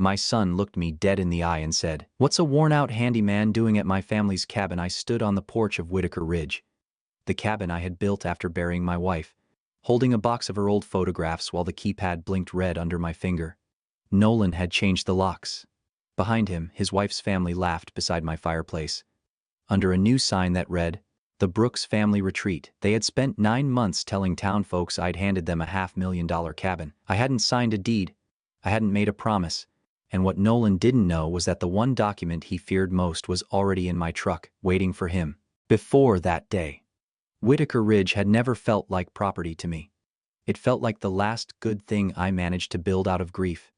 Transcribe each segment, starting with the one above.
My son looked me dead in the eye and said, "What's a worn-out handyman doing at my family's cabin?" I stood on the porch of Whitaker Ridge, the cabin I had built after burying my wife, holding a box of her old photographs while the keypad blinked red under my finger. Nolan had changed the locks. Behind him, his wife's family laughed beside my fireplace, under a new sign that read, "The Brooks Family Retreat." They had spent 9 months telling town folks I'd handed them a $500,000 cabin. I hadn't signed a deed. I hadn't made a promise. And what Nolan didn't know was that the one document he feared most was already in my truck, waiting for him. Before that day, Whitaker Ridge had never felt like property to me. It felt like the last good thing I managed to build out of grief.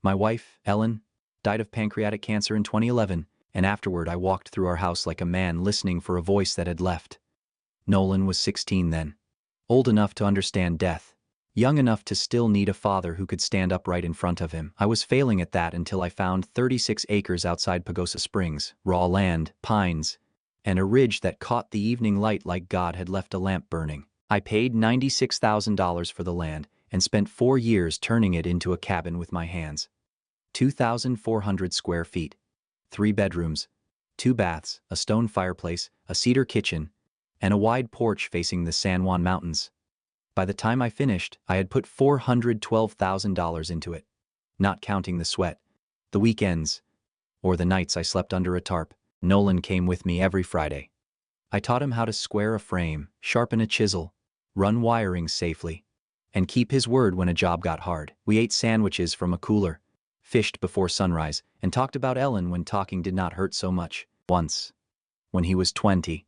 My wife, Ellen, died of pancreatic cancer in 2011, and afterward I walked through our house like a man listening for a voice that had left. Nolan was 16 then, old enough to understand death, young enough to still need a father who could stand upright in front of him. I was failing at that until I found 36 acres outside Pagosa Springs, raw land, pines, and a ridge that caught the evening light like God had left a lamp burning. I paid $96,000 for the land and spent 4 years turning it into a cabin with my hands. 2,400 square feet, 3 bedrooms, 2 baths, a stone fireplace, a cedar kitchen, and a wide porch facing the San Juan Mountains. By the time I finished, I had put $412,000 into it, not counting the sweat, the weekends, or the nights I slept under a tarp. Nolan came with me every Friday. I taught him how to square a frame, sharpen a chisel, run wiring safely, and keep his word when a job got hard. We ate sandwiches from a cooler, fished before sunrise, and talked about Ellen when talking did not hurt so much. Once, when he was 20,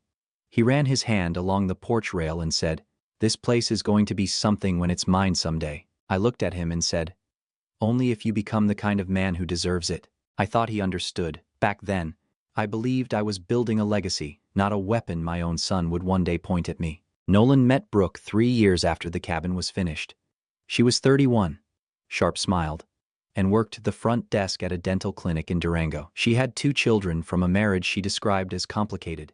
he ran his hand along the porch rail and said, "This place is going to be something when it's mine someday." I looked at him and said, "Only if you become the kind of man who deserves it." I thought he understood. Back then, I believed I was building a legacy, not a weapon my own son would one day point at me. Nolan met Brooke 3 years after the cabin was finished. She was 31, sharp-smiled, and worked the front desk at a dental clinic in Durango. She had 2 children from a marriage she described as complicated,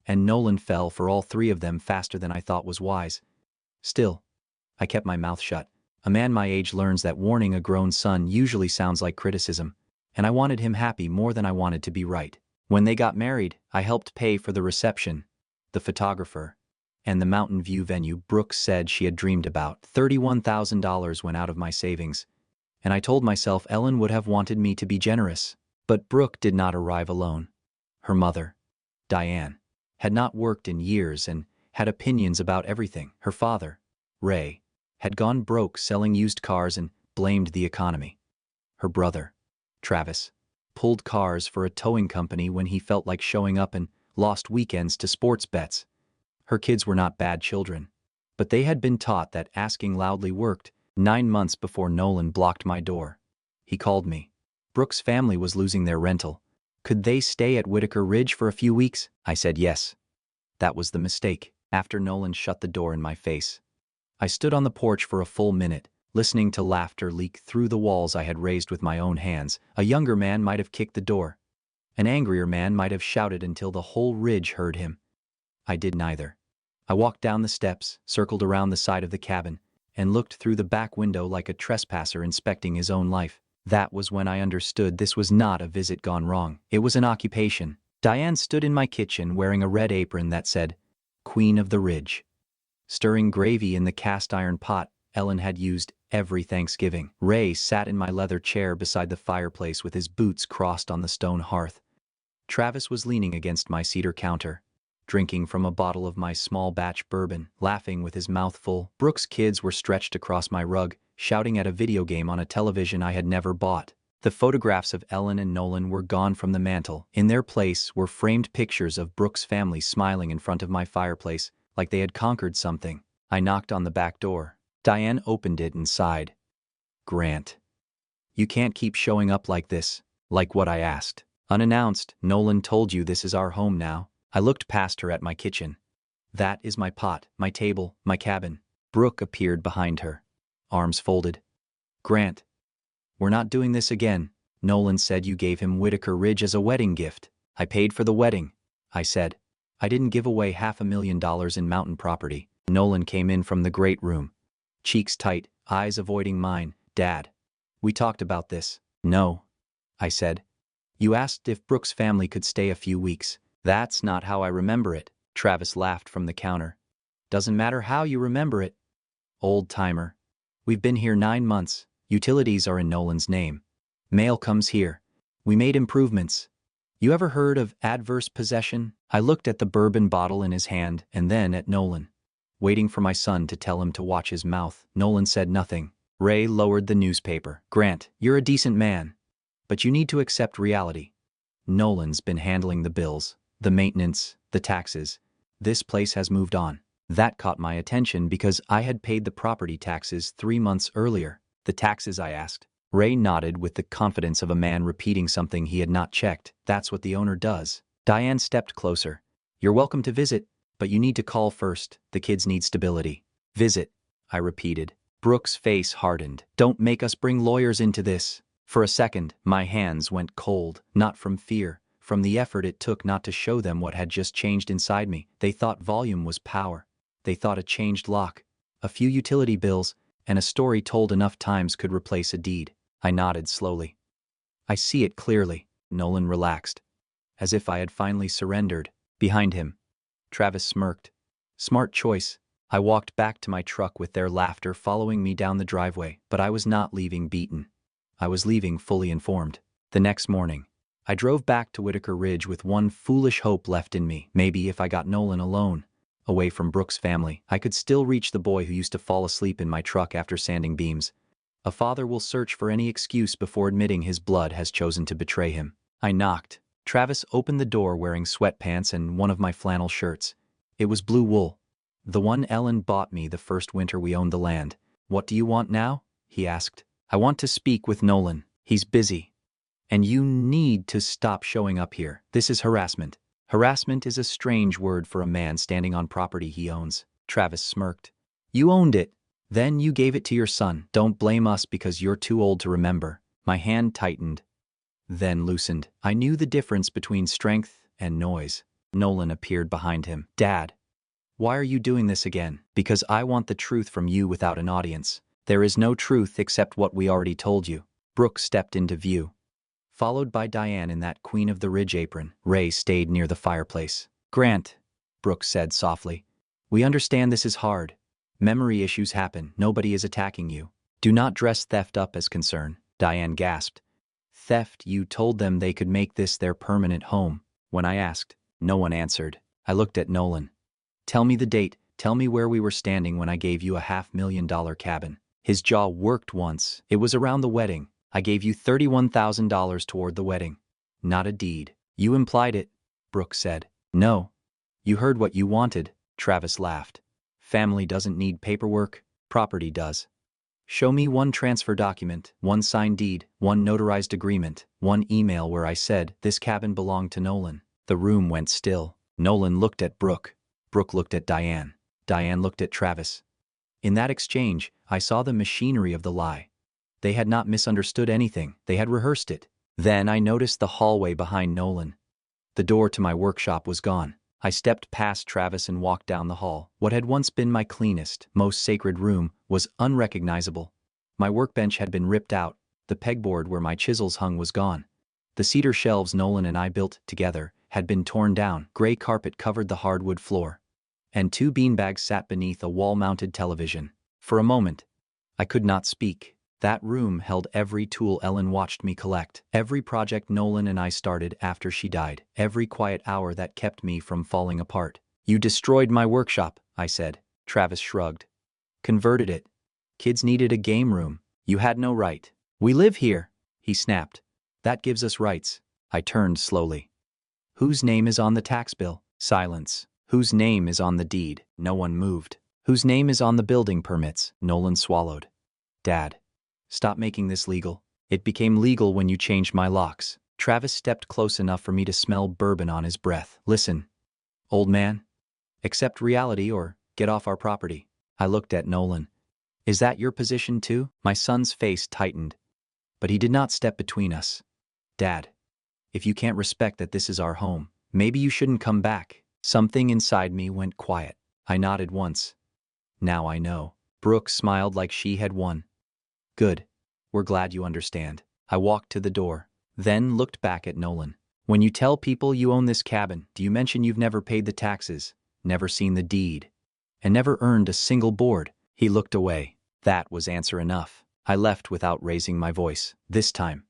and Nolan fell for all 3 of them faster than I thought was wise. Still, I kept my mouth shut. A man my age learns that warning a grown son usually sounds like criticism, and I wanted him happy more than I wanted to be right. When they got married, I helped pay for the reception, the photographer, and the Mountain View venue Brooke said she had dreamed about. $31,000 went out of my savings, and I told myself Ellen would have wanted me to be generous. But Brooke did not arrive alone. Her mother, Diane, had not worked in years and had opinions about everything. Her father, Ray, had gone broke selling used cars and blamed the economy. Her brother, Travis, pulled cars for a towing company when he felt like showing up and lost weekends to sports bets. Her kids were not bad children, but they had been taught that asking loudly worked. 9 months before Nolan blocked my door, he called me. Brooke's family was losing their rental. Could they stay at Whitaker Ridge for a few weeks? I said yes. That was the mistake. After Nolan shut the door in my face, I stood on the porch for a full minute, listening to laughter leak through the walls I had raised with my own hands. A younger man might have kicked the door. An angrier man might have shouted until the whole ridge heard him. I did neither. I walked down the steps, circled around the side of the cabin, and looked through the back window like a trespasser inspecting his own life. That was when I understood this was not a visit gone wrong. It was an occupation. Diane stood in my kitchen wearing a red apron that said, "Queen of the Ridge," stirring gravy in the cast-iron pot Ellen had used every Thanksgiving. Ray sat in my leather chair beside the fireplace with his boots crossed on the stone hearth. Travis was leaning against my cedar counter, drinking from a bottle of my small batch bourbon, laughing with his mouth full. Brooke's kids were stretched across my rug, shouting at a video game on a television I had never bought. The photographs of Ellen and Nolan were gone from the mantel. In their place were framed pictures of Brooke's family smiling in front of my fireplace, like they had conquered something. I knocked on the back door. Diane opened it and sighed. "Grant, you can't keep showing up like this." "Like what?" I asked. "Unannounced. Nolan told you this is our home now." I looked past her at my kitchen. "That is my pot, my table, my cabin." Brooke appeared behind her, arms folded. "Grant, we're not doing this again. Nolan said you gave him Whitaker Ridge as a wedding gift." "I paid for the wedding," I said. "I didn't give away $500,000 in mountain property." Nolan came in from the great room, cheeks tight, eyes avoiding mine. "Dad, we talked about this." "No, I said. You asked if Brooks' family could stay a few weeks. That's not how I remember it. Travis laughed from the counter. Doesn't matter how you remember it. Old timer. We've been here 9 months. Utilities are in Nolan's name. Mail comes here. We made improvements. You ever heard of adverse possession? I looked at the bourbon bottle in his hand and then at Nolan. Waiting for my son to tell him to watch his mouth, Nolan said nothing. Ray lowered the newspaper. Grant, you're a decent man, but you need to accept reality. Nolan's been handling the bills, the maintenance, the taxes. This place has moved on. That caught my attention because I had paid the property taxes 3 months earlier. The taxes, I asked. Ray nodded with the confidence of a man repeating something he had not checked. That's what the owner does. Diane stepped closer. You're welcome to visit, but you need to call first. The kids need stability. Visit, I repeated. Brooks' face hardened. Don't make us bring lawyers into this. For a second, my hands went cold, not from fear, from the effort it took not to show them what had just changed inside me. They thought volume was power. They thought a changed lock, a few utility bills, and a story told enough times could replace a deed. I nodded slowly. I see it clearly. Nolan relaxed, as if I had finally surrendered. Behind him, Travis smirked. Smart choice. I walked back to my truck with their laughter following me down the driveway, but I was not leaving beaten. I was leaving fully informed. The next morning, I drove back to Whitaker Ridge with one foolish hope left in me. Maybe if I got Nolan alone, away from Brooks' family, I could still reach the boy who used to fall asleep in my truck after sanding beams. A father will search for any excuse before admitting his blood has chosen to betray him. I knocked. Travis opened the door wearing sweatpants and one of my flannel shirts. It was blue wool. The one Ellen bought me the first winter we owned the land. What do you want now? He asked. I want to speak with Nolan. He's busy. And you need to stop showing up here. This is harassment. Harassment is a strange word for a man standing on property he owns. Travis smirked. You owned it. Then you gave it to your son. Don't blame us because you're too old to remember. My hand tightened, then loosened. I knew the difference between strength and noise. Nolan appeared behind him. Dad, why are you doing this again? Because I want the truth from you without an audience. There is no truth except what we already told you. Brooke stepped into view, followed by Diane in that Queen of the Ridge apron. Ray stayed near the fireplace. Grant, Brooke said softly, we understand this is hard. Memory issues happen. Nobody is attacking you. Do not dress theft up as concern. Diane gasped. Theft? You told them they could make this their permanent home. When I asked, no one answered. I looked at Nolan. Tell me the date. Tell me where we were standing when I gave you a $500,000 cabin. His jaw worked once. It was around the wedding. I gave you $31,000 toward the wedding. Not a deed. You implied it, Brooke said. No. You heard what you wanted. Travis laughed. Family doesn't need paperwork. Property does. Show me one transfer document, one signed deed, one notarized agreement, one email where I said this cabin belonged to Nolan. The room went still. Nolan looked at Brooke. Brooke looked at Diane. Diane looked at Travis. In that exchange, I saw the machinery of the lie. They had not misunderstood anything. They had rehearsed it. Then I noticed the hallway behind Nolan. The door to my workshop was gone. I stepped past Travis and walked down the hall. What had once been my cleanest, most sacred room was unrecognizable. My workbench had been ripped out. The pegboard where my chisels hung was gone. The cedar shelves Nolan and I built together had been torn down. Gray carpet covered the hardwood floor, and 2 beanbags sat beneath a wall-mounted television. For a moment, I could not speak. That room held every tool Ellen watched me collect, every project Nolan and I started after she died, every quiet hour that kept me from falling apart. You destroyed my workshop, I said. Travis shrugged. Converted it. Kids needed a game room. You had no right. We live here, he snapped. That gives us rights. I turned slowly. Whose name is on the tax bill? Silence. Whose name is on the deed? No one moved. Whose name is on the building permits? Nolan swallowed. Dad. Stop making this legal. It became legal when you changed my locks. Travis stepped close enough for me to smell bourbon on his breath. Listen, old man. Accept reality or get off our property. I looked at Nolan. Is that your position too? My son's face tightened, but he did not step between us. Dad, if you can't respect that this is our home, maybe you shouldn't come back. Something inside me went quiet. I nodded once. Now I know. Brooke smiled like she had won. Good. We're glad you understand. I walked to the door. Then looked back at Nolan. When you tell people you own this cabin, do you mention you've never paid the taxes, never seen the deed, and never earned a single board? He looked away. That was answer enough. I left without raising my voice. This time,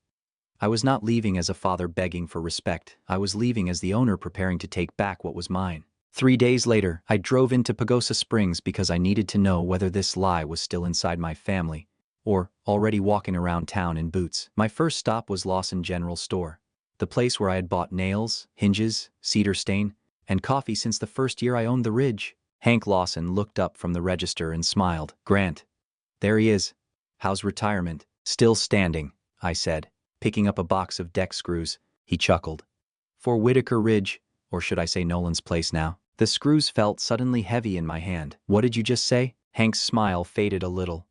I was not leaving as a father begging for respect. I was leaving as the owner preparing to take back what was mine. 3 days later, I drove into Pagosa Springs because I needed to know whether this lie was still inside my family or already walking around town in boots. My first stop was Lawson General Store, the place where I had bought nails, hinges, cedar stain, and coffee since the first year I owned the Ridge. Hank Lawson looked up from the register and smiled. "Grant, there he is. How's retirement?" "Still standing," I said, picking up a box of deck screws. He chuckled. "For Whitaker Ridge, or should I say Nolan's place now?" The screws felt suddenly heavy in my hand. "What did you just say?" Hank's smile faded a little.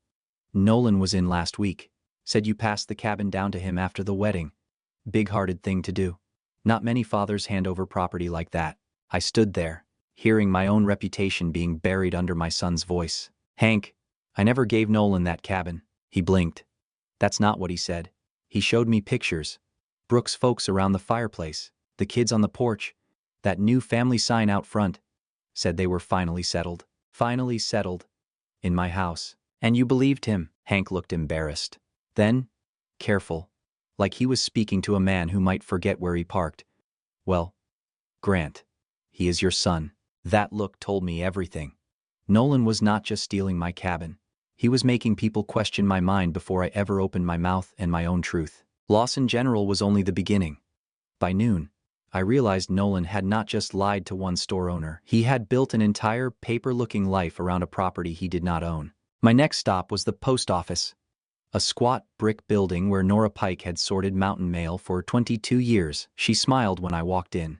"Nolan was in last week. Said you passed the cabin down to him after the wedding. Big-hearted thing to do. Not many fathers hand over property like that." I stood there, hearing my own reputation being buried under my son's voice. "Hank, I never gave Nolan that cabin." He blinked. "That's not what he said. He showed me pictures. Brooks' folks around the fireplace, the kids on the porch, that new family sign out front. Said they were finally settled. Finally settled. In my house." "And you believed him?" Hank looked embarrassed. Then, careful, like he was speaking to a man who might forget where he parked. "Well, Grant, he is your son." That look told me everything. Nolan was not just stealing my cabin. He was making people question my mind before I ever opened my mouth and my own truth. Lawson General was only the beginning. By noon, I realized Nolan had not just lied to one store owner. He had built an entire paper-looking life around a property he did not own. My next stop was the post office, a squat brick building where Nora Pike had sorted mountain mail for 22 years. She smiled when I walked in,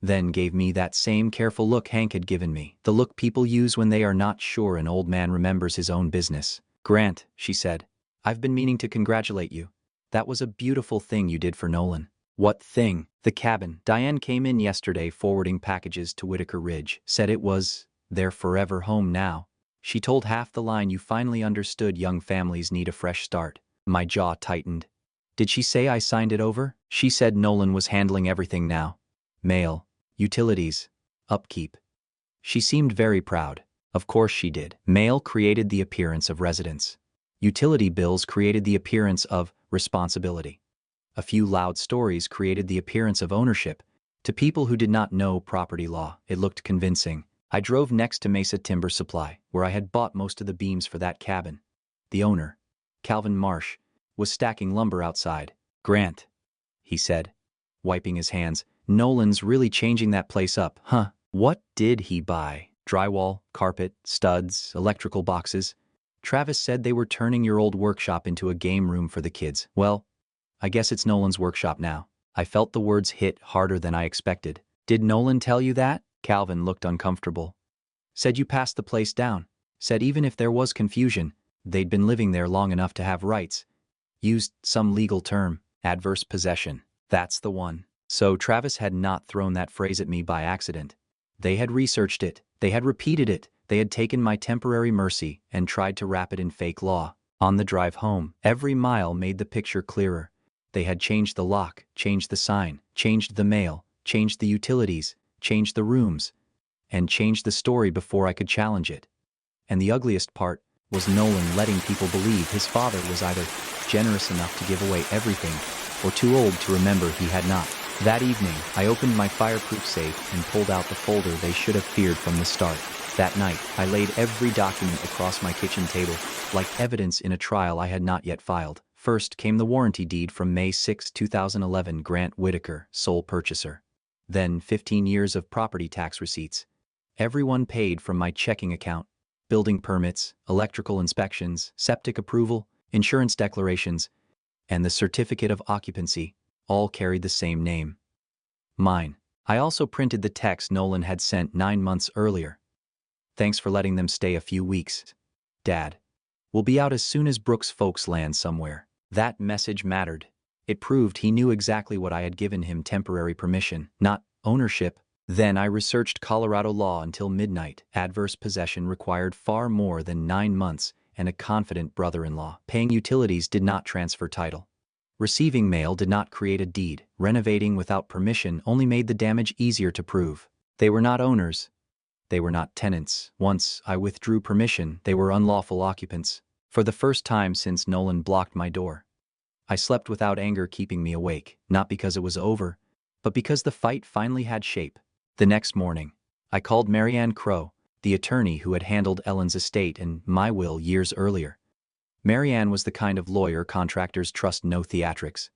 then gave me that same careful look Hank had given me, the look people use when they are not sure an old man remembers his own business. "Grant," she said, "I've been meaning to congratulate you. That was a beautiful thing you did for Nolan." "What thing?" "The cabin. Diane came in yesterday forwarding packages to Whitaker Ridge. Said it was their forever home now. She told half the line you finally understood young families need a fresh start." My jaw tightened. "Did she say I signed it over?" "She said Nolan was handling everything now. Mail, utilities, upkeep." She seemed very proud. Of course she did. Mail created the appearance of residence. Utility bills created the appearance of responsibility. A few loud stories created the appearance of ownership. To people who did not know property law, it looked convincing. I drove next to Mesa Timber Supply, where I had bought most of the beams for that cabin. The owner, Calvin Marsh, was stacking lumber outside. "Grant," he said, wiping his hands, "Nolan's really changing that place up, huh?" "What did he buy?" "Drywall, carpet, studs, electrical boxes. Travis said they were turning your old workshop into a game room for the kids." "Well, I guess it's Nolan's workshop now." I felt the words hit harder than I expected. "Did Nolan tell you that?" Calvin looked uncomfortable. "Said you passed the place down. Said even if there was confusion, they'd been living there long enough to have rights. Used some legal term, adverse possession." "That's the one." So Travis had not thrown that phrase at me by accident. They had researched it. They had repeated it. They had taken my temporary mercy and tried to wrap it in fake law. On the drive home, every mile made the picture clearer. They had changed the lock, changed the sign, changed the mail, changed the utilities, changed the rooms, and changed the story before I could challenge it. And the ugliest part was Nolan letting people believe his father was either generous enough to give away everything or too old to remember he had not. That evening, I opened my fireproof safe and pulled out the folder they should have feared from the start. That night, I laid every document across my kitchen table, like evidence in a trial I had not yet filed. First came the warranty deed from May 6, 2011, Grant Whitaker, sole purchaser. Then 15 years of property tax receipts. Everyone paid from my checking account. Building permits, electrical inspections, septic approval, insurance declarations, and the certificate of occupancy all carried the same name. Mine. I also printed the text Nolan had sent 9 months earlier. "Thanks for letting them stay a few weeks, Dad. We'll be out as soon as Brooks' folks land somewhere." That message mattered. It proved he knew exactly what I had given him temporary permission, not ownership. Then I researched Colorado law until midnight. Adverse possession required far more than 9 months and a confident brother-in-law. Paying utilities did not transfer title. Receiving mail did not create a deed. Renovating without permission only made the damage easier to prove. They were not owners. They were not tenants. Once I withdrew permission, they were unlawful occupants. For the first time since Nolan blocked my door, I slept without anger keeping me awake, not because it was over, but because the fight finally had shape. The next morning, I called Marianne Crowe, the attorney who had handled Ellen's estate and my will years earlier. Marianne was the kind of lawyer contractors trust. No theatrics,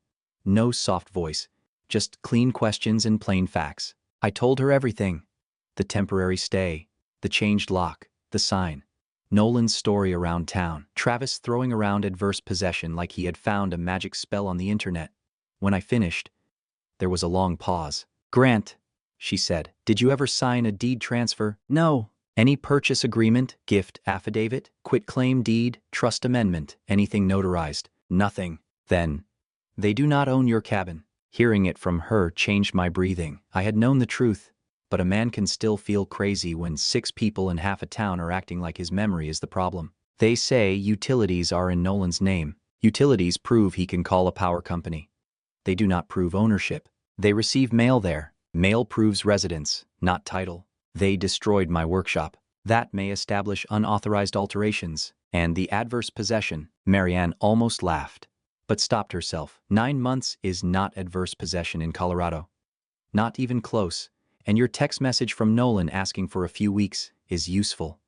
no soft voice, just clean questions and plain facts. I told her everything. The temporary stay, the changed lock, the sign, Nolan's story around town, Travis throwing around adverse possession like he had found a magic spell on the internet. When I finished, there was a long pause. "Grant," she said, "did you ever sign a deed transfer?" "No." "Any purchase agreement, gift affidavit, quitclaim deed, trust amendment, anything notarized?" "Nothing." "Then, they do not own your cabin." Hearing it from her changed my breathing. I had known the truth, but a man can still feel crazy when 6 people in half a town are acting like his memory is the problem. "They say utilities are in Nolan's name. Utilities prove he can call a power company. They do not prove ownership. They receive mail there. Mail proves residence, not title. They destroyed my workshop. That may establish unauthorized alterations, and the adverse possession." Marianne almost laughed, but stopped herself. 9 months is not adverse possession in Colorado. Not even close. And your text message from Nolan asking for a few weeks is useful.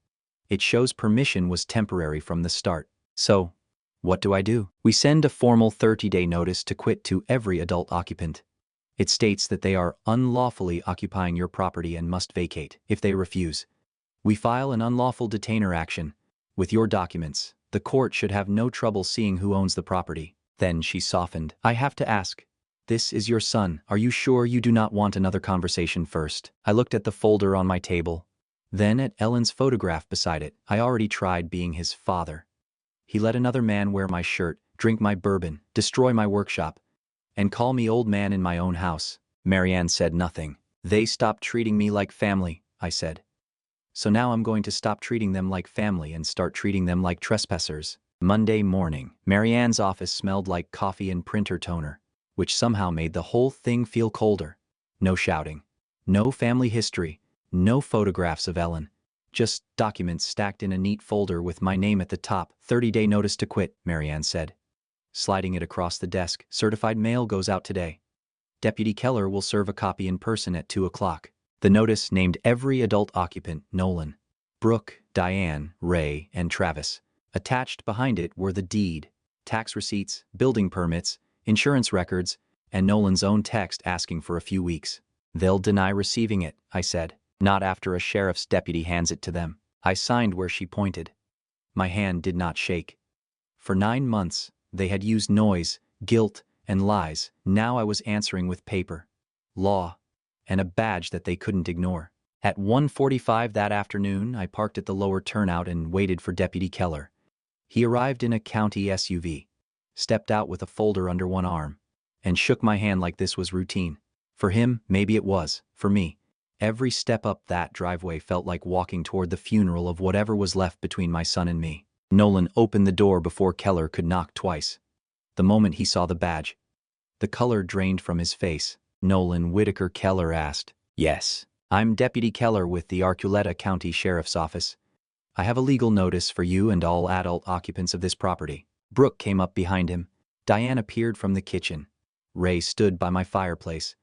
It shows permission was temporary from the start. So, what do? We send a formal 30-day notice to quit to every adult occupant. It states that they are unlawfully occupying your property and must vacate. If they refuse, we file an unlawful detainer action. With your documents, the court should have no trouble seeing who owns the property. Then she softened. "I have to ask. This is your son. Are you sure you do not want another conversation first?" I looked at the folder on my table, then at Ellen's photograph beside it. I already tried being his father. He let another man wear my shirt, drink my bourbon, destroy my workshop, and call me old man in my own house. Marianne said nothing. "They stopped treating me like family," I said. "So now I'm going to stop treating them like family and start treating them like trespassers." Monday morning, Marianne's office smelled like coffee and printer toner, which somehow made the whole thing feel colder. No shouting, no family history, no photographs of Ellen. Just documents stacked in a neat folder with my name at the top. 30-day notice to quit, Marianne said, sliding it across the desk. "Certified mail goes out today. Deputy Keller will serve a copy in person at 2 o'clock. The notice named every adult occupant: Nolan, Brooke, Diane, Ray, and Travis. Attached behind it were the deed, tax receipts, building permits, insurance records, and Nolan's own text asking for a few weeks. "They'll deny receiving it," I said. "Not after a sheriff's deputy hands it to them." I signed where she pointed. My hand did not shake. For 9 months, they had used noise, guilt, and lies. Now I was answering with paper, law, and a badge that they couldn't ignore. At 1:45 that afternoon, I parked at the lower turnout and waited for Deputy Keller. He arrived in a county SUV, stepped out with a folder under one arm, and shook my hand like this was routine. For him, maybe it was. For me, every step up that driveway felt like walking toward the funeral of whatever was left between my son and me. Nolan opened the door before Keller could knock twice. The moment he saw the badge, the color drained from his face. "Nolan Whitaker," Keller asked. "Yes, I'm Deputy Keller with the Archuleta County Sheriff's Office. I have a legal notice for you and all adult occupants of this property." Brooke came up behind him. Diane appeared from the kitchen. Ray stood by my fireplace,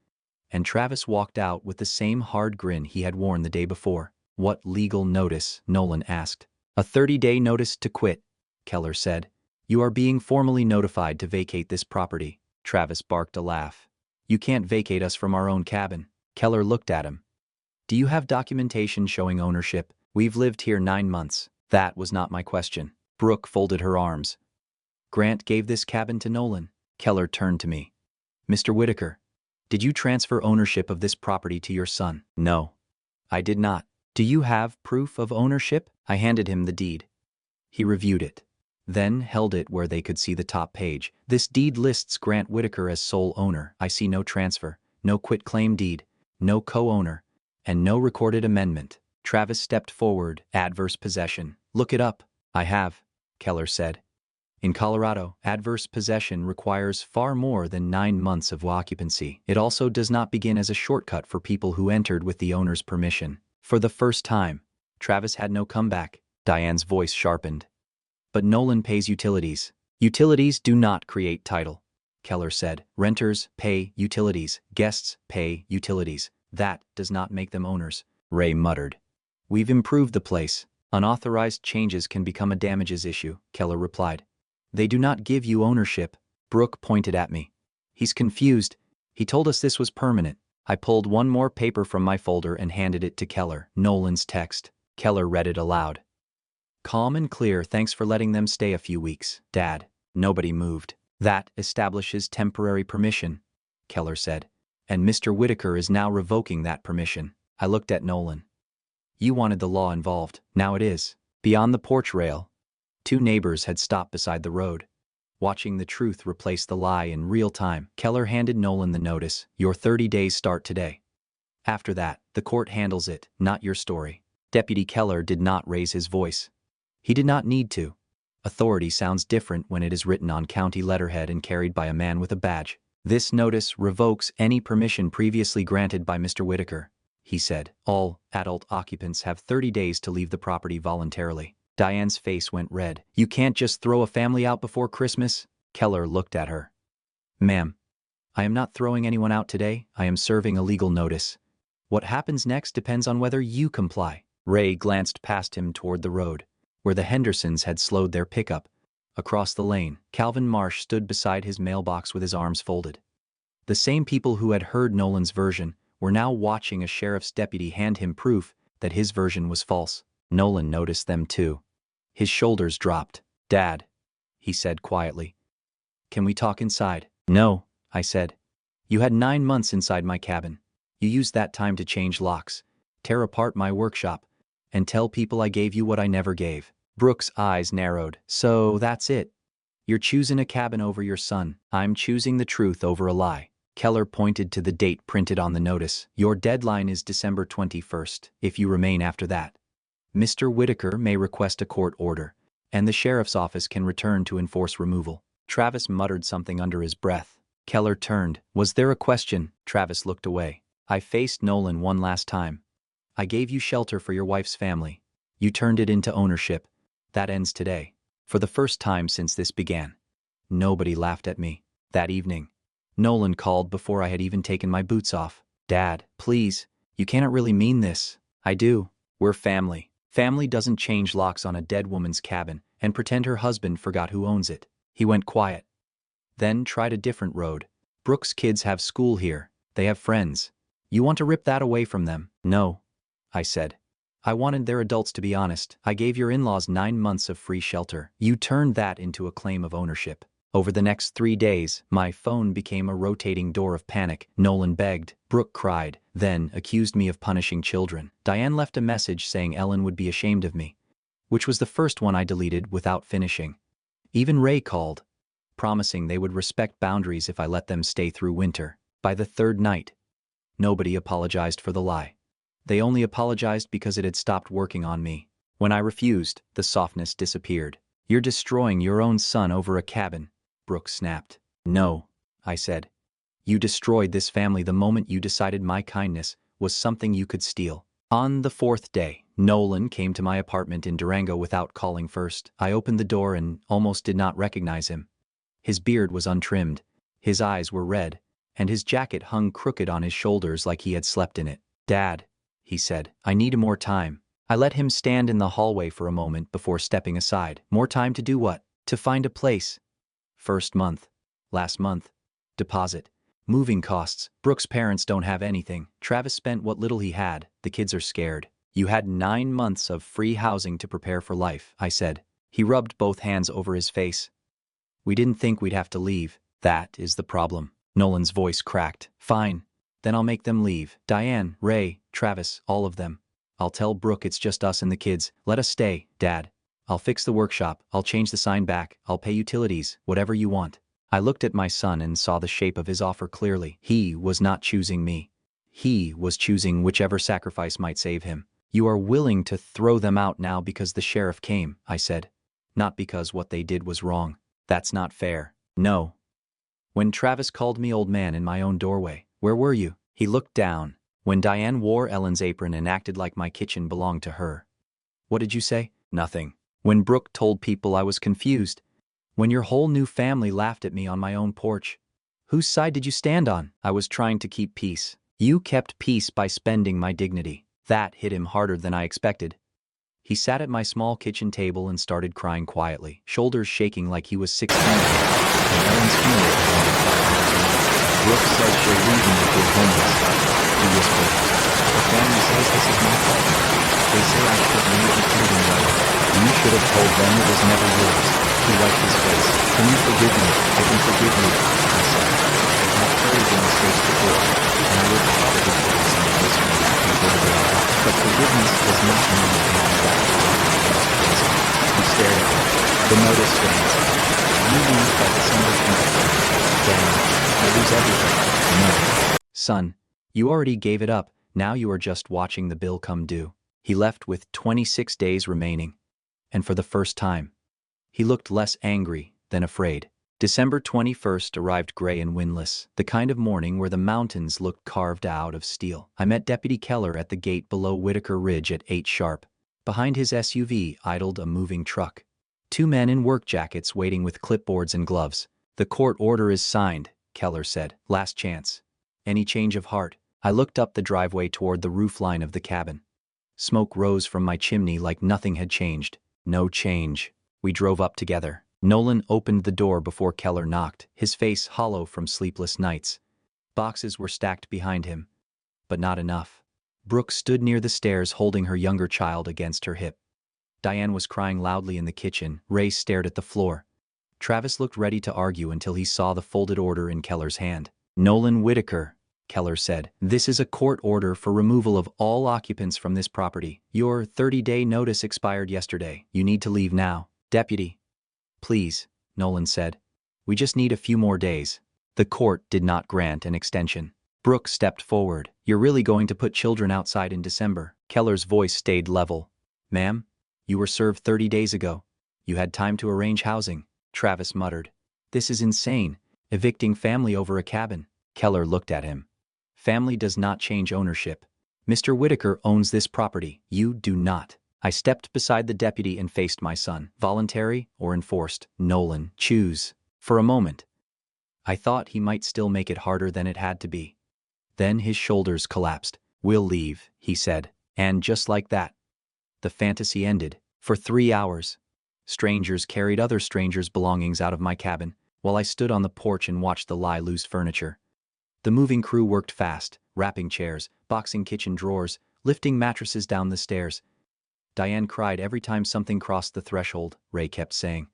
and Travis walked out with the same hard grin he had worn the day before. "What legal notice?" Nolan asked. "A 30-day notice to quit," Keller said. "You are being formally notified to vacate this property." Travis barked a laugh. "You can't vacate us from our own cabin." Keller looked at him. "Do you have documentation showing ownership? We've lived here 9 months. That was not my question." Brooke folded her arms. "Grant gave this cabin to Nolan." Keller turned to me. "Mr. Whitaker, did you transfer ownership of this property to your son?" "No, I did not." "Do you have proof of ownership?" I handed him the deed. He reviewed it, then held it where they could see the top page. "This deed lists Grant Whitaker as sole owner. I see no transfer, no quitclaim deed, no co-owner, and no recorded amendment." Travis stepped forward. "Adverse possession. Look it up." "I have," Keller said. In Colorado, adverse possession requires far more than 9 months of occupancy. It also does not begin as a shortcut for people who entered with the owner's permission. For the first time, Travis had no comeback. Diane's voice sharpened. But Nolan pays utilities. Utilities do not create title, Keller said. Renters pay utilities. Guests pay utilities. That does not make them owners. Ray muttered. We've improved the place. Unauthorized changes can become a damages issue, Keller replied. They do not give you ownership. Brooke pointed at me. He's confused. He told us this was permanent. I pulled one more paper from my folder and handed it to Keller. Nolan's text. Keller read it aloud. Calm and clear, thanks for letting them stay a few weeks. Dad. Nobody moved. That establishes temporary permission, Keller said. And Mr. Whitaker is now revoking that permission. I looked at Nolan. You wanted the law involved. Now it is. Beyond the porch rail, 2 neighbors had stopped beside the road, watching the truth replace the lie in real time. Keller handed Nolan the notice. Your 30 days start today. After that, the court handles it, not your story. Deputy Keller did not raise his voice. He did not need to. Authority sounds different when it is written on county letterhead and carried by a man with a badge. This notice revokes any permission previously granted by Mr. Whitaker, he said. All adult occupants have 30 days to leave the property voluntarily. Diane's face went red. You can't just throw a family out before Christmas? Keller looked at her. Ma'am, I am not throwing anyone out today. I am serving a legal notice. What happens next depends on whether you comply. Ray glanced past him toward the road, where the Hendersons had slowed their pickup. Across the lane, Calvin Marsh stood beside his mailbox with his arms folded. The same people who had heard Nolan's version were now watching a sheriff's deputy hand him proof that his version was false. Nolan noticed them too. His shoulders dropped. Dad, he said quietly. Can we talk inside? No, I said. You had 9 months inside my cabin. You used that time to change locks, tear apart my workshop, and tell people I gave you what I never gave. Brooke's eyes narrowed. So that's it. You're choosing a cabin over your son. I'm choosing the truth over a lie. Keller pointed to the date printed on the notice. Your deadline is December 21st. If you remain after that, Mr. Whitaker may request a court order, and the sheriff's office can return to enforce removal. Travis muttered something under his breath. Keller turned. Was there a question? Travis looked away. I faced Nolan one last time. I gave you shelter for your wife's family. You turned it into ownership. That ends today. For the first time since this began. Nobody laughed at me. That evening, Nolan called before I had even taken my boots off. Dad, please, you cannot really mean this. I do. We're family. Family doesn't change locks on a dead woman's cabin and pretend her husband forgot who owns it. He went quiet. Then tried a different road. Brooke's kids have school here. They have friends. You want to rip that away from them? No, I said. I wanted their adults to be honest. I gave your in-laws 9 months of free shelter. You turned that into a claim of ownership. Over the next 3 days, my phone became a rotating door of panic. Nolan begged. Brooke cried, then accused me of punishing children. Diane left a message saying Ellen would be ashamed of me, which was the first one I deleted without finishing. Even Ray called, promising they would respect boundaries if I let them stay through winter. By the 3rd night, nobody apologized for the lie. They only apologized because it had stopped working on me. When I refused, the softness disappeared. You're destroying your own son over a cabin, Brooke snapped. No, I said. You destroyed this family the moment you decided my kindness was something you could steal. On the 4th day, Nolan came to my apartment in Durango without calling first. I opened the door and almost did not recognize him. His beard was untrimmed, his eyes were red, and his jacket hung crooked on his shoulders like he had slept in it. Dad, he said, I need more time. I let him stand in the hallway for a moment before stepping aside. More time to do what? To find a place. First month. Last month. Deposit. Moving costs. Brooke's parents don't have anything. Travis spent what little he had. The kids are scared. You had 9 months of free housing to prepare for life, I said. He rubbed both hands over his face. We didn't think we'd have to leave. That is the problem. Nolan's voice cracked. Fine. Then I'll make them leave. Diane, Ray, Travis, all of them. I'll tell Brooke it's just us and the kids. Let us stay, Dad. I'll fix the workshop. I'll change the sign back. I'll pay utilities, whatever you want. I looked at my son and saw the shape of his offer clearly. He was not choosing me. He was choosing whichever sacrifice might save him. You are willing to throw them out now because the sheriff came, I said. Not because what they did was wrong. That's not fair. No. When Travis called me old man in my own doorway, where were you? He looked down. When Diane wore Ellen's apron and acted like my kitchen belonged to her. What did you say? Nothing. When Brooke told people I was confused. When your whole new family laughed at me on my own porch. Whose side did you stand on? I was trying to keep peace. You kept peace by spending my dignity. That hit him harder than I expected. He sat at my small kitchen table and started crying quietly, shoulders shaking like he was 16. And Ellen's funeral was on the fire. Brooke says she'll leave me to go homeless. He whispered. The family says this is my fault. They say I should have made the children right. You should have told them it was never yours. He wiped his face. Can you forgive me? I can forgive you, I said. I've carried your mistakes before, and I would probably carry some of this one before they are. But forgiveness does not mean taking back the life. He stared at me. The notice stands. You lose by December 20th. Then, I lose everything. No. Son, you already gave it up. Now you are just watching the bill come due. He left with 26 days remaining. And for the first time, he looked less angry than afraid. December 21st arrived gray and windless, the kind of morning where the mountains looked carved out of steel. I met Deputy Keller at the gate below Whitaker Ridge at 8 sharp. Behind his SUV idled a moving truck. 2 men in work jackets waiting with clipboards and gloves. The court order is signed, Keller said. Last chance. Any change of heart? I looked up the driveway toward the roofline of the cabin. Smoke rose from my chimney like nothing had changed. No change. We drove up together. Nolan opened the door before Keller knocked, his face hollow from sleepless nights. Boxes were stacked behind him, but not enough. Brooke stood near the stairs holding her younger child against her hip. Diane was crying loudly in the kitchen. Ray stared at the floor. Travis looked ready to argue until he saw the folded order in Keller's hand. Nolan Whitaker, Keller said, this is a court order for removal of all occupants from this property. Your 30-day notice expired yesterday. You need to leave now. Deputy. Please, Nolan said. We just need a few more days. The court did not grant an extension. Brooke stepped forward. You're really going to put children outside in December? Keller's voice stayed level. Ma'am, you were served 30 days ago. You had time to arrange housing. Travis muttered. This is insane. Evicting family over a cabin. Keller looked at him. Family does not change ownership. Mr. Whitaker owns this property. You do not. I stepped beside the deputy and faced my son. Voluntary or enforced? Nolan, choose. For a moment, I thought he might still make it harder than it had to be. Then his shoulders collapsed. We'll leave, he said. And just like that, the fantasy ended. For 3 hours, strangers carried other strangers' belongings out of my cabin, while I stood on the porch and watched the lie loose furniture. The moving crew worked fast, wrapping chairs, boxing kitchen drawers, lifting mattresses down the stairs. Diane cried every time something crossed the threshold, Ray kept saying.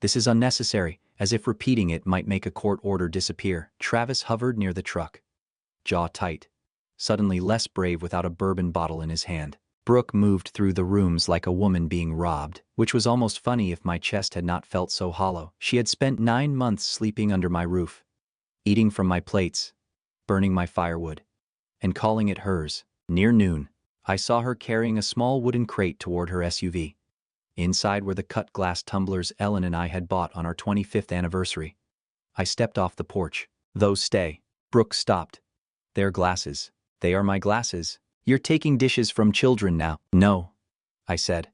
This is unnecessary, as if repeating it might make a court order disappear. Travis hovered near the truck, jaw tight, suddenly less brave without a bourbon bottle in his hand. Brooke moved through the rooms like a woman being robbed, which was almost funny if my chest had not felt so hollow. She had spent 9 months sleeping under my roof, eating from my plates, burning my firewood, and calling it hers. Near noon, I saw her carrying a small wooden crate toward her SUV. Inside were the cut glass tumblers Ellen and I had bought on our 25th anniversary. I stepped off the porch. Those stay. Brooke stopped. They're glasses. They are my glasses. You're taking dishes from children now. No, I said.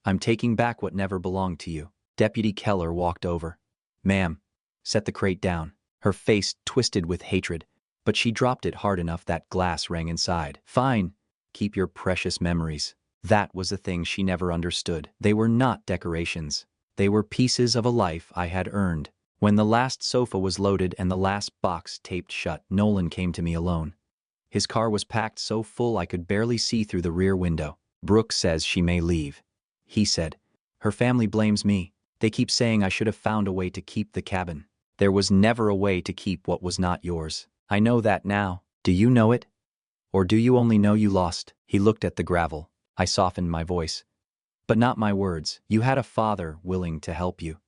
I'm taking back what never belonged to you. Deputy Keller walked over. Ma'am, set the crate down. Her face twisted with hatred, but she dropped it hard enough that glass rang inside. Fine. Keep your precious memories. That was the thing she never understood. They were not decorations. They were pieces of a life I had earned. When the last sofa was loaded and the last box taped shut, Nolan came to me alone. His car was packed so full I could barely see through the rear window. Brooke says she may leave, he said. Her family blames me. They keep saying I should have found a way to keep the cabin. There was never a way to keep what was not yours. I know that now. Do you know it? Or do you only know you lost? He looked at the gravel. I softened my voice. But not my words. You had a father willing to help you.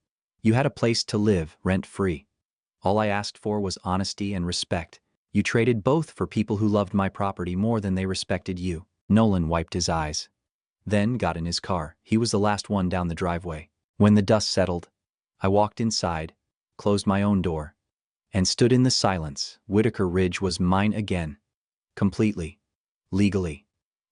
You had a place to live, rent-free. All I asked for was honesty and respect. You traded both for people who loved my property more than they respected you. Nolan wiped his eyes. Then got in his car. He was the last one down the driveway. When the dust settled, I walked inside, closed my own door, and stood in the silence. Whitaker Ridge was mine again. Completely. Legally.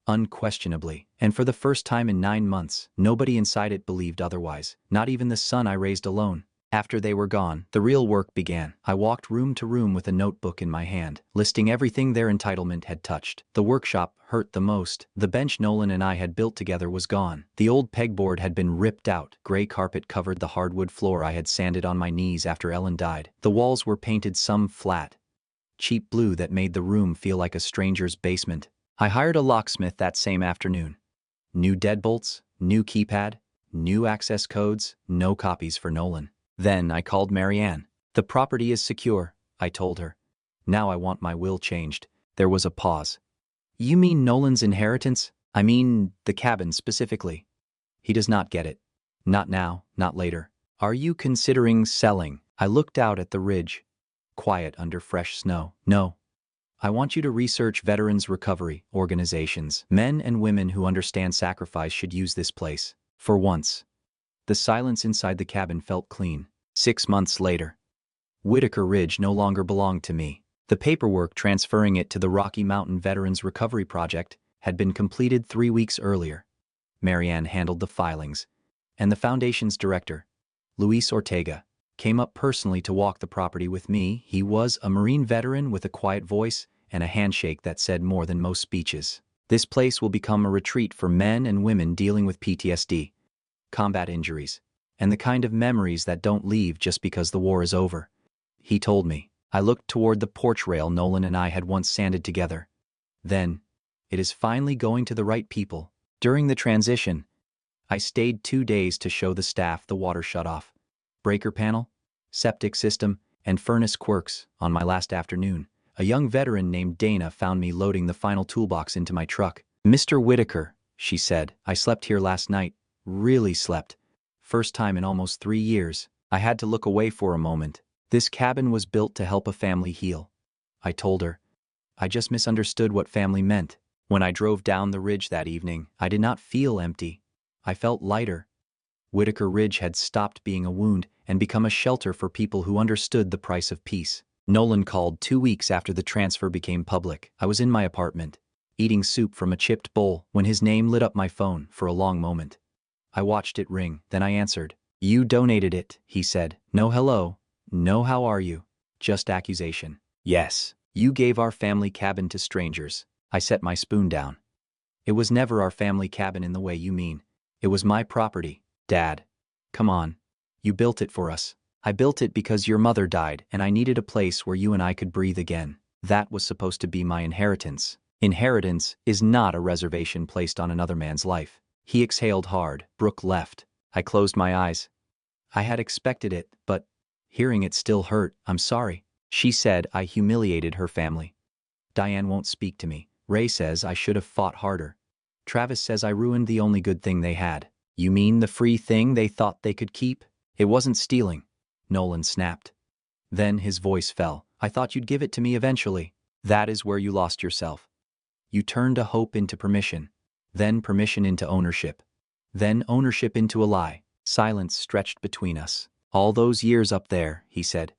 Unquestionably. And for the first time in 9 months, nobody inside it believed otherwise. Not even the son I raised alone. After they were gone, the real work began. I walked room to room with a notebook in my hand, listing everything their entitlement had touched. The workshop hurt the most. The bench Nolan and I had built together was gone. The old pegboard had been ripped out. Gray carpet covered the hardwood floor I had sanded on my knees after Ellen died. The walls were painted some flat, cheap blue that made the room feel like a stranger's basement. I hired a locksmith that same afternoon. New deadbolts, new keypad, new access codes, no copies for Nolan. Then I called Marianne. The property is secure, I told her. Now I want my will changed. There was a pause. You mean Nolan's inheritance? I mean the cabin specifically. He does not get it. Not now, not later. Are you considering selling? I looked out at the ridge, quiet under fresh snow. No. I want you to research veterans recovery organizations. Men and women who understand sacrifice should use this place. For once. The silence inside the cabin felt clean. 6 months later. Whitaker Ridge no longer belonged to me. The paperwork transferring it to the Rocky Mountain Veterans Recovery Project had been completed 3 weeks earlier. Marianne handled the filings, and the foundation's director, Luis Ortega, came up personally to walk the property with me. He was a Marine veteran with a quiet voice and a handshake that said more than most speeches. This place will become a retreat for men and women dealing with PTSD, combat injuries, and the kind of memories that don't leave just because the war is over. He told me. I looked toward the porch rail Nolan and I had once sanded together. Then, it is finally going to the right people. During the transition, I stayed 2 days to show the staff the water shutoff, breaker panel, septic system, and furnace quirks. On my last afternoon, a young veteran named Dana found me loading the final toolbox into my truck. Mr. Whitaker, she said, I slept here last night. Really slept. First time in almost 3 years. I had to look away for a moment. This cabin was built to help a family heal. I told her. I just misunderstood what family meant. When I drove down the ridge that evening, I did not feel empty. I felt lighter. Whitaker Ridge had stopped being a wound and become a shelter for people who understood the price of peace. Nolan called 2 weeks after the transfer became public. I was in my apartment, eating soup from a chipped bowl, when his name lit up my phone for a long moment. I watched it ring, then I answered. You donated it, he said. No hello, no how are you, just accusation. Yes, you gave our family cabin to strangers. I set my spoon down. It was never our family cabin in the way you mean. It was my property. Dad, come on. You built it for us. I built it because your mother died and I needed a place where you and I could breathe again. That was supposed to be my inheritance. Inheritance is not a reservation placed on another man's life. He exhaled hard. Brooke left. I closed my eyes. I had expected it, but hearing it still hurt. I'm sorry. She said I humiliated her family. Diane won't speak to me. Ray says I should have fought harder. Travis says I ruined the only good thing they had. You mean the free thing they thought they could keep? It wasn't stealing. Nolan snapped. Then his voice fell. I thought you'd give it to me eventually. That is where you lost yourself. You turned a hope into permission. Then permission into ownership. Then ownership into a lie. Silence stretched between us. All those years up there, he said.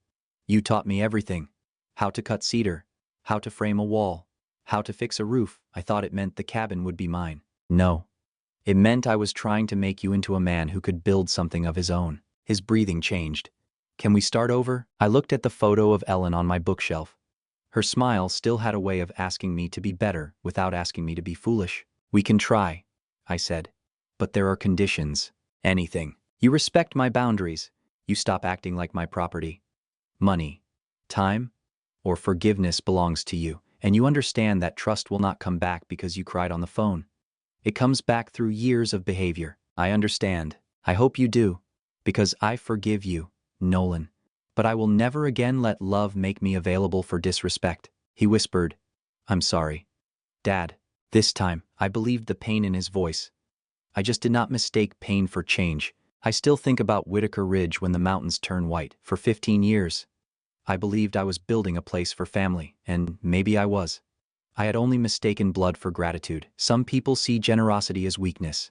You taught me everything. How to cut cedar. How to frame a wall. How to fix a roof. I thought it meant the cabin would be mine. No. It meant I was trying to make you into a man who could build something of his own. His breathing changed. Can we start over? I looked at the photo of Ellen on my bookshelf. Her smile still had a way of asking me to be better without asking me to be foolish. We can try, I said. But there are conditions. Anything. You respect my boundaries. You stop acting like my property. Money, time, or forgiveness belongs to you, and you understand that trust will not come back because you cried on the phone. It comes back through years of behavior. I understand. I hope you do. Because I forgive you, Nolan. But I will never again let love make me available for disrespect. He whispered, I'm sorry. Dad. This time, I believed the pain in his voice. I just did not mistake pain for change. I still think about Whitaker Ridge when the mountains turn white. For 15 years, I believed I was building a place for family, and maybe I was. I had only mistaken blood for gratitude. Some people see generosity as weakness.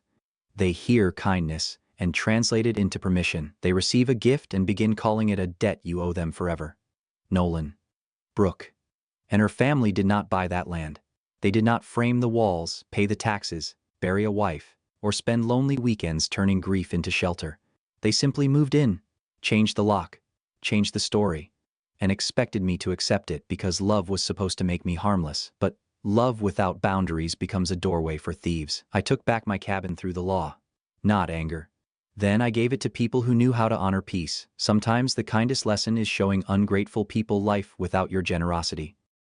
They hear kindness, and translate it into permission. They receive a gift and begin calling it a debt you owe them forever. Nolan. Brooke. And her family did not buy that land. They did not frame the walls, pay the taxes, bury a wife, or spend lonely weekends turning grief into shelter. They simply moved in, changed the lock, changed the story, and expected me to accept it because love was supposed to make me harmless. But love without boundaries becomes a doorway for thieves. I took back my cabin through the law, not anger. Then I gave it to people who knew how to honor peace. Sometimes the kindest lesson is showing ungrateful people life without your generosity.